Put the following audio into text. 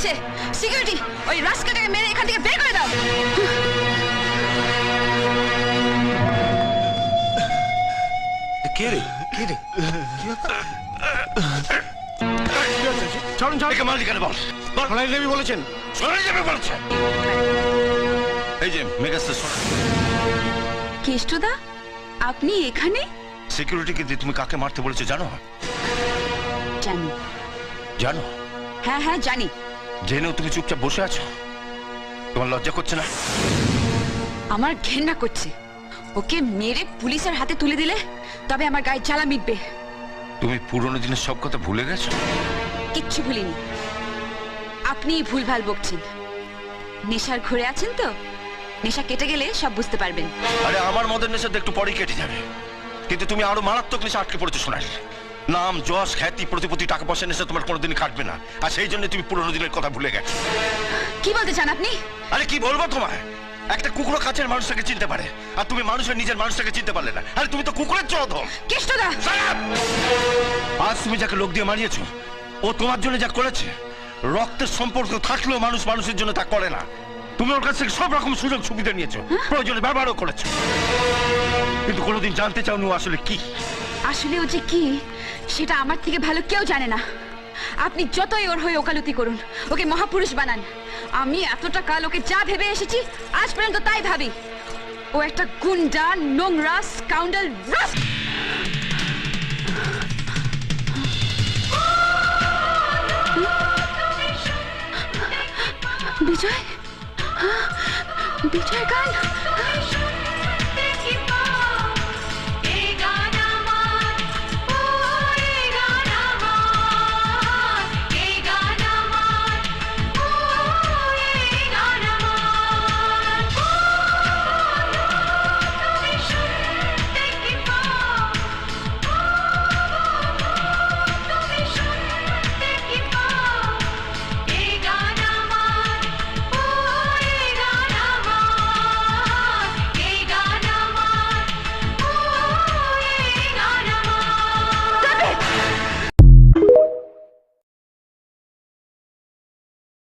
হচ্ছে। সিকিউরিটি, ওই রাস্কাটাকে মেরে এখান থেকে বের করে দাও। কে রে কে রে চলুন চল। একে মারলি কেন বল? সোনালি দেবী বলেছেন। সোনালি যাবে বলছে। এই যে মেগাস্টার কেষ্টদা, আপনি এখানে? সিকিউরিটিকে দিয়ে তুমি কাকে মারতে বলেছো জানো? জানি। জানো? হ্যাঁ হ্যাঁ জানি। জেনেও তুমি চুপচাপ বসে আছো? তোমার লজ্জা করছে না? আমার ঘেন্না করছে। ওকে মেরে পুলিশের হাতে তুলে দিলে তবে আমার গায়ে জ্বালা মিটবে। তুমি পুরনো দিনের সব কথা ভুলে গেছো? কিচ্ছু ভুলিনি। আপনি ভুলভাল বকছেন। নেশার ঘুরে আছেন তো, নেশা কেটে গেলে সব বুঝতে পারবেন। আরে আমার মদের নেশা তো একটু পরেই কেটে যাবে, কিন্তু তুমি আরো মারাত্মক নেশা আটকে পড়েছো সোনালি। নাম, যশ, খ্যাতি, প্রতিপত্তি, টাকা পয়সা নেশা তোমার কোনোদিনই কাটবে না, আর সেই জন্য তুমি পুরনো দিনের কথা ভুলে গেছো। কি বলতে চান আপনি? আরে কি বলবো তোমায়? একটা কুকুরও কাছের মানুষটাকে চিনতে পারে, আর তুমি মানুষের নিজের মানুষটাকে চিনতে পারলে না। আরে তুমি তো কুকুরের চোদম। কেষ্টদা! আজ তুমি যাকে লোক দিয়ে মারিয়েছো, ও তোমার জন্য যা করেছে, রক্তের সম্পর্ক থাকলেও মানুষ মানুষের জন্য তা করে না। তুমি ওর কাছ থেকে সব রকম সুযোগ সুবিধা নিয়েছো, প্রয়োজনে ব্যবহারও করেছো, কিন্তু কোনোদিন জানতে চাওনি ও আসলে কি। আসলে ও যে কি সেটা আমার থেকে ভালো কেউ জানে না। আপনি যতই ওর হয়ে ওকালতি করুন, ওকে মহাপুরুষ বানান, আমি এতটা কাল ওকে যা ভেবে এসেছি আজ পর্যন্ত তাই ভাবি। ও একটা গুন্ডা, নোংরা, স্কাউন্ডাল, বিজয়, বিজয় গান।